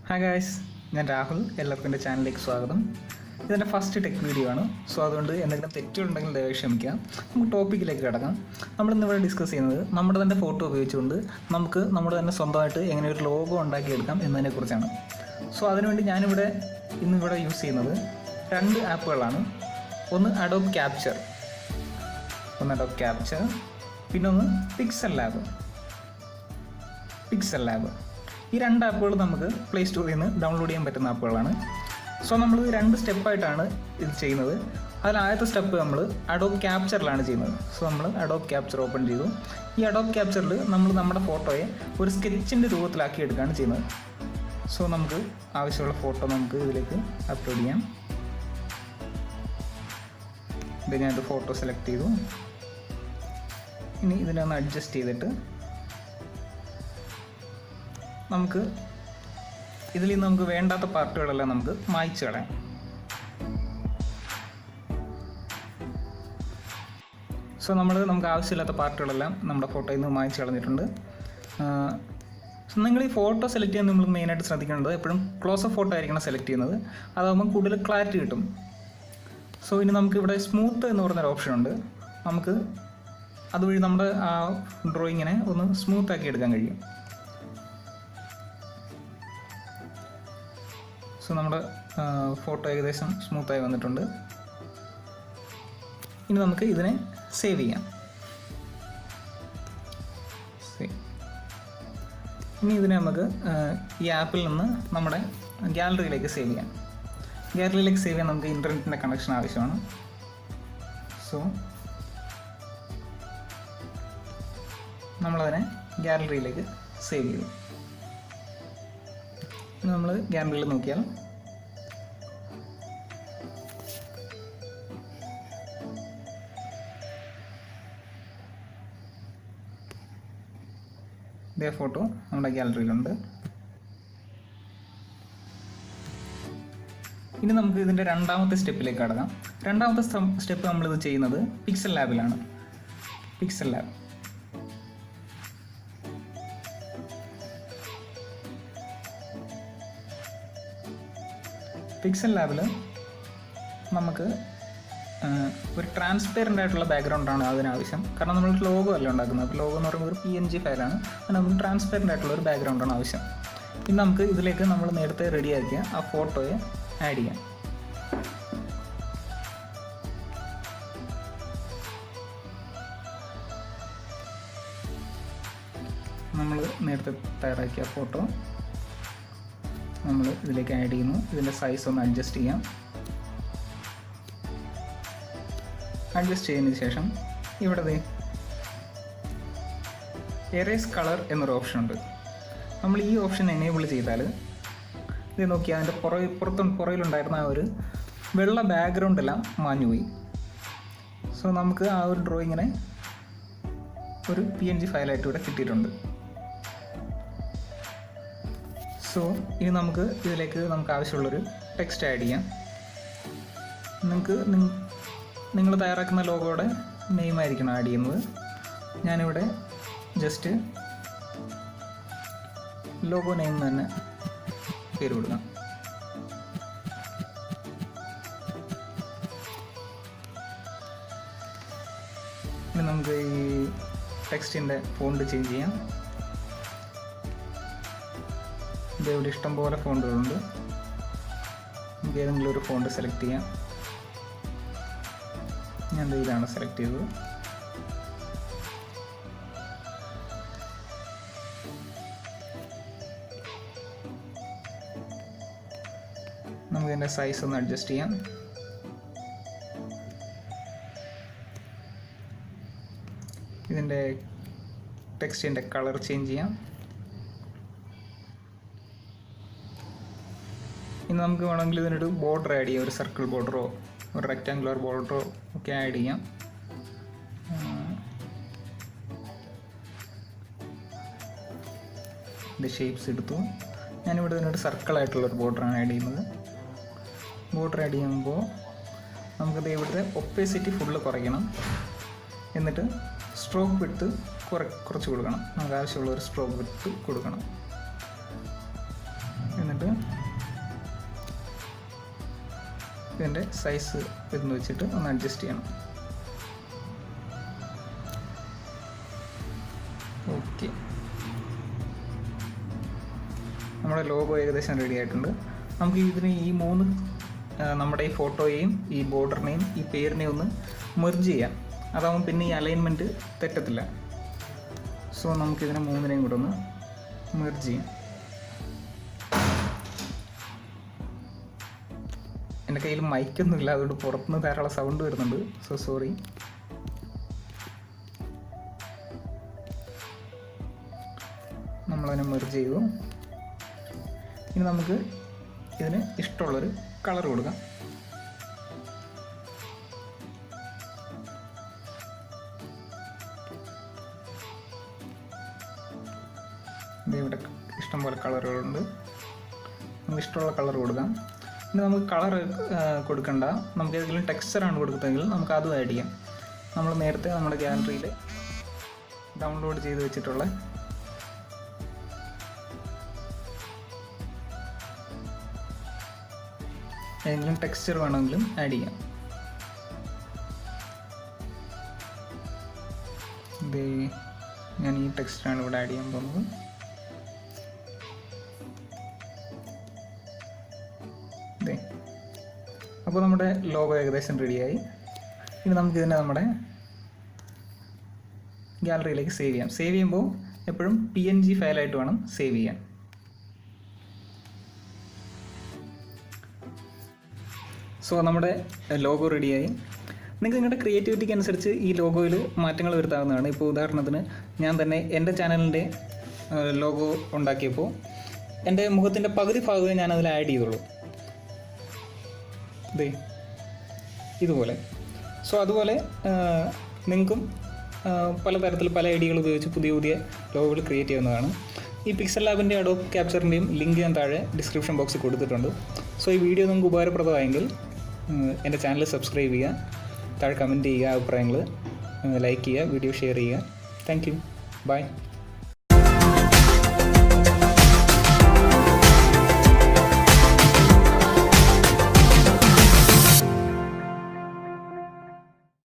Hi guys, ഞാൻ രാഹുൽ. എല്ലാവർക്കും എൻ്റെ ചാനലിലേക്ക് സ്വാഗതം. ഇതെൻ്റെ ഫസ്റ്റ് ടെക് വീഡിയോ ആണ്. സോ അതുകൊണ്ട് എന്തെങ്കിലും തെറ്റുകളുണ്ടെങ്കിൽ ദയവായി ക്ഷമിക്കാം. നമുക്ക് ടോപ്പിക്കിലേക്ക് കിടക്കാം. നമ്മളിന്നിവിടെ ഡിസ്കസ് ചെയ്യുന്നത് നമ്മുടെ തന്നെ ഫോട്ടോ ഉപയോഗിച്ചുകൊണ്ട് നമുക്ക് നമ്മുടെ തന്നെ സ്വന്തമായിട്ട് എങ്ങനെ ഒരു ലോഗോ ഉണ്ടാക്കിയെടുക്കാം എന്നതിനെക്കുറിച്ചാണ്. സോ അതിനുവേണ്ടി ഇന്നിവിടെ യൂസ് ചെയ്യുന്നത് 2 ആപ്പുകളാണ്. ഒന്ന് അഡോബ് ക്യാപ്ചർ, പിന്നെ ഒന്ന് പിക്സൽ ലാബ്. ഈ 2 ആപ്പുകൾ നമുക്ക് പ്ലേ സ്റ്റോറിൽ നിന്ന് ഡൗൺലോഡ് ചെയ്യാൻ പറ്റുന്ന ആപ്പുകളാണ്. സോ നമ്മൾ 2 സ്റ്റെപ്പായിട്ടാണ് ഇത് ചെയ്യുന്നത്. അതിൽ ആദ്യത്തെ സ്റ്റെപ്പ് നമ്മൾ അഡോബ് ക്യാപ്ചറിലാണ് ചെയ്യുന്നത്. സോ നമ്മൾ അഡോബ് ക്യാപ്ചർ ഓപ്പൺ ചെയ്തു. ഈ അഡോബ് ക്യാപ്ചറിൽ നമ്മൾ നമ്മുടെ ഫോട്ടോയെ ഒരു സ്കെച്ചിൻ്റെ രൂപത്തിലാക്കി എടുക്കുകയാണ് ചെയ്യുന്നത്. സോ നമുക്ക് ആവശ്യമുള്ള ഫോട്ടോ നമുക്ക് ഇതിലേക്ക് അപ്ലോഡ് ചെയ്യാം. ഇത് ഞാനൊരു ഫോട്ടോ സെലക്ട് ചെയ്തു. ഇനി ഇതിനെ ഒന്ന് അഡ്ജസ്റ്റ് ചെയ്തിട്ട് നമുക്ക് ഇതിൽ നിന്ന് നമുക്ക് വേണ്ടാത്ത പാർട്ടുകളെല്ലാം നമുക്ക് മായ്ച്ചു കളയാം. സോ നമുക്ക് ആവശ്യമില്ലാത്ത പാർട്ടുകളെല്ലാം നമ്മുടെ ഫോട്ടോയിൽ നിന്ന് മായ്ച്ചു കളഞ്ഞിട്ടുണ്ട്. നിങ്ങൾ ഈ ഫോട്ടോ സെലക്ട് ചെയ്യാൻ നമ്മൾ മെയിനായിട്ട് ശ്രദ്ധിക്കേണ്ടത് എപ്പോഴും ക്ലോസപ്പ് ഫോട്ടോ ആയിരിക്കണം സെലക്ട് ചെയ്യുന്നത്. അതാകുമ്പോൾ കൂടുതൽ ക്ലാരിറ്റി കിട്ടും. സോ ഇനി നമുക്ക് ഇവിടെ സ്മൂത്ത് എന്ന് പറഞ്ഞൊരു ഓപ്ഷൻ ഉണ്ട്. നമുക്ക് അതുവഴി നമ്മുടെ ആ ഡ്രോയിങ്ങിനെ ഒന്ന് സ്മൂത്താക്കി എടുക്കാൻ കഴിയും. സോ നമ്മുടെ ഫോട്ടോ ഏകദേശം സ്മൂത്തായി വന്നിട്ടുണ്ട്. ഇനി നമുക്ക് ഇതിനെ സേവ് ചെയ്യാം. ഇനി ഇതിനെ നമുക്ക് ഈ ആപ്പിൽ നിന്ന് നമ്മുടെ ഗാലറിയിലേക്ക് സേവ് ചെയ്യാം. ഗാലറിയിലേക്ക് സേവ് ചെയ്യാൻ നമുക്ക് ഇൻ്റർനെറ്റിൻ്റെ കണക്ഷൻ ആവശ്യമാണ്. സോ നമ്മളതിനെ ഗാലറിയിലേക്ക് സേവ് ചെയ്തു. ഇനി നമ്മൾ ഗാലറിയിൽ നോക്കിയാൽ ഇതേ ഫോട്ടോ നമ്മുടെ ഗാലറിയിലുണ്ട്. ഇനി നമുക്ക് ഇതിൻ്റെ രണ്ടാമത്തെ സ്റ്റെപ്പിലേക്ക് കടക്കാം. രണ്ടാമത്തെ സ്റ്റെപ്പ് നമ്മളിത് ചെയ്യുന്നത് പിക്സൽ ലാബിലാണ്. പിക്സൽ ലാബിൽ നമുക്ക് ഒരു ട്രാൻസ്പെറൻ്റ് ആയിട്ടുള്ള ബാക്ക്ഗ്രൗണ്ടാണ് അതിനാവശ്യം. കാരണം നമ്മൾ ലോഗോ അല്ല ഉണ്ടാക്കുന്നത്. അപ്പോൾ ലോഗോ എന്ന് പറയുമ്പോൾ ഒരു PNG ഫയലാണ്. അത് നമുക്ക് ട്രാൻസ്പെറൻ്റ് ആയിട്ടുള്ള ഒരു ബാക്ക്ഗ്രൗണ്ടാണ് ആവശ്യം. ഇനി നമുക്ക് ഇതിലേക്ക് നമ്മൾ നേരത്തെ റെഡിയാക്കിയ ആ ഫോട്ടോയെ ആഡ് ചെയ്യാം. നമ്മൾ നേരത്തെ തയ്യാറാക്കിയ ഫോട്ടോ നമ്മൾ ഇതിലേക്ക് ആഡ് ചെയ്യുന്നു. ഇതിൻ്റെ സൈസ് ഒന്ന് അഡ്ജസ്റ്റ് ചെയ്യാം. അഡ്ജസ്റ്റ് ചെയ്തതിന് ശേഷം ഇവിടെ എറേസ് കളർ എന്നൊരു ഓപ്ഷൻ ഉണ്ട്. നമ്മൾ ഈ ഓപ്ഷൻ എനേബിൾ ചെയ്താൽ ഇത് നോക്കിയാൽ അതിൻ്റെ പുറയിലുണ്ടായിരുന്ന ആ ഒരു വെള്ള ബാക്ക്ഗ്രൗണ്ട് എല്ലാം മാഞ്ഞുപോയി. സോ നമുക്ക് ആ ഒരു ഡ്രോയിങ്ങിനെ ഒരു PNG ഫയലായിട്ട് ഇവിടെ കിട്ടിയിട്ടുണ്ട്. സോ ഇനി നമുക്ക് ഇതിലേക്ക് നമുക്ക് ആവശ്യമുള്ളൊരു ടെക്സ്റ്റ് ആഡ് ചെയ്യാം. നിങ്ങൾ തയ്യാറാക്കുന്ന ലോഗോയുടെ നെയിമായിരിക്കണം ആഡ് ചെയ്യുന്നത്. ഞാനിവിടെ ജസ്റ്റ് ലോഗോ നെയിം തന്നെ പേര് കൊടുക്കാം. ഇനി നമുക്ക് ഈ ടെക്സ്റ്റിൻ്റെ ഫോണ്ട് ചേഞ്ച് ചെയ്യാം. ഇവിടെ ഇഷ്ടംപോലെ ഫോണ്ടുകളുണ്ട്. നമുക്ക് ഏതെങ്കിലും ഒരു ഫോണ്ട് സെലക്ട് ചെയ്യാം. ഞാൻ ഇതാണ് സെലക്ട് ചെയ്തത്. നമുക്ക് ഇതിൻ്റെ സൈസ് ഒന്ന് അഡ്ജസ്റ്റ് ചെയ്യാം. ഇതിൻ്റെ ടെക്സ്റ്റിൻ്റെ കളർ ചേഞ്ച് ചെയ്യാം. ഇനി നമുക്ക് വേണമെങ്കിൽ ഇതിനൊരു ബോർഡർ ആഡ് ചെയ്യാം. ഒരു സർക്കിൾ ബോർഡറോ ഒരു റെക്റ്റാങ്കുലർ ബോർഡറോ ഒക്കെ ആഡ് ചെയ്യാം. ഇതിൻ്റെ ഷേപ്സ് എടുത്തു. ഞാനിവിടെ ഇതിനൊരു സർക്കിളായിട്ടുള്ളൊരു ബോർഡറാണ് ആഡ് ചെയ്യുന്നത്. ബോർഡർ ആഡ് ചെയ്യുമ്പോൾ നമുക്കത് ഇവിടുത്തെ ഒപ്പേസിറ്റി ഫുള്ള് കുറയ്ക്കണം. എന്നിട്ട് സ്ട്രോക്ക് വിഡ്ത്ത് കുറച്ച് കൊടുക്കണം. നമുക്ക് ആവശ്യമുള്ള ഒരു സ്ട്രോക്ക് വിഡ്ത്ത് കൊടുക്കണം. എന്നിട്ട് ഇതിൻ്റെ സൈസ് എന്ന് വെച്ചിട്ട് ഒന്ന് അഡ്ജസ്റ്റ് ചെയ്യണം. ഓക്കെ, നമ്മുടെ ലോഗോ ഏകദേശം റെഡി ആയിട്ടുണ്ട്. നമുക്ക് ഇതിന് ഈ 3 നമ്മുടെ ഈ ഫോട്ടോയെയും ഈ ബോർഡറിനെയും ഈ പേരിനെയും ഒന്ന് മെർജ് ചെയ്യാം. അതാവുമ്പോൾ പിന്നെ ഈ അലൈൻമെൻറ്റ് തെറ്റത്തില്ല. സോ നമുക്കിതിനെ 3നെയും കൂടെ ഒന്ന് മെർജ് ചെയ്യാം. എൻ്റെ കയ്യിൽ മൈക്കൊന്നുമില്ല, അതുകൊണ്ട് പുറത്തുനിന്ന് ധാരാളം സൗണ്ട് വരുന്നുണ്ട്. So sorry. നമ്മളതിനെ മെർജ് ചെയ്തു. ഇനി നമുക്ക് ഇതിന് ഇഷ്ടമുള്ളൊരു കളർ കൊടുക്കാം. ഇവിടെ ഇഷ്ടംപോലെ കളറുകളുണ്ട്. നമുക്ക് ഇഷ്ടമുള്ള കളർ കൊടുക്കാം. ഇനി നമുക്ക് കളർ കൊടുക്കണ്ട, നമുക്ക് ഏതെങ്കിലും ടെക്സ്ചറാണ് കൊടുക്കുന്നതെങ്കിൽ നമുക്ക് അതും ആഡ് ചെയ്യാം. നമ്മൾ നേരത്തെ നമ്മുടെ ഗാലറിയിൽ ഡൗൺലോഡ് ചെയ്ത് വെച്ചിട്ടുള്ള ഏതെങ്കിലും ടെക്സ്ചർ വേണമെങ്കിലും ആഡ് ചെയ്യാം. ഞാൻ ഈ ടെക്സ്ചറാണ് ഇവിടെ ആഡ് ചെയ്യാൻ പോകുന്നത്. അപ്പോൾ നമ്മുടെ ലോഗോ ഏകദേശം റെഡിയായി. ഇനി നമുക്കിതിനെ നമ്മുടെ ഗാലറിയിലേക്ക് സേവ് ചെയ്യാം. സേവ് ചെയ്യുമ്പോൾ എപ്പോഴും PNG ഫയലായിട്ട് വേണം സേവ് ചെയ്യാൻ. സോ നമ്മുടെ ലോഗോ റെഡിയായി. നിങ്ങൾക്ക് നിങ്ങളുടെ ക്രിയേറ്റിവിറ്റിക്ക് അനുസരിച്ച് ഈ ലോഗോയിൽ മാറ്റങ്ങൾ വരുത്താവുന്നതാണ്. ഇപ്പോൾ ഉദാഹരണത്തിന് ഞാൻ തന്നെ എൻ്റെ ചാനലിൻ്റെ ലോഗോ ഉണ്ടാക്കിയപ്പോൾ എൻ്റെ മുഖത്തിൻ്റെ പകുതി ഭാഗമേ ഞാനതിൽ ആഡ് ചെയ്തുള്ളൂ, ഇതുപോലെ. സോ അതുപോലെ നിങ്ങൾക്കും പലതരത്തിൽ പല ഐഡിയകൾ ഉപയോഗിച്ച് പുതിയ പുതിയ ലോഗോകൾ ക്രിയേറ്റ് ചെയ്യുന്നതാണ്. ഈ പിക്സൽ ലാബിൻ്റെ അഡോബ് ക്യാപ്ചറിൻ്റെയും ലിങ്ക് ഞാൻ താഴെ ഡിസ്ക്രിപ്ഷൻ ബോക്സിൽ കൊടുത്തിട്ടുണ്ട്. സോ ഈ വീഡിയോ നിങ്ങൾക്ക് ഉപകാരപ്രദമായെങ്കിൽ എൻ്റെ ചാനൽ സബ്സ്ക്രൈബ് ചെയ്യുക, താഴെ കമൻറ്റ് ചെയ്യുക, അഭിപ്രായങ്ങൾ ലൈക്ക് ചെയ്യുക, വീഡിയോ ഷെയർ ചെയ്യുക. Thank you, by.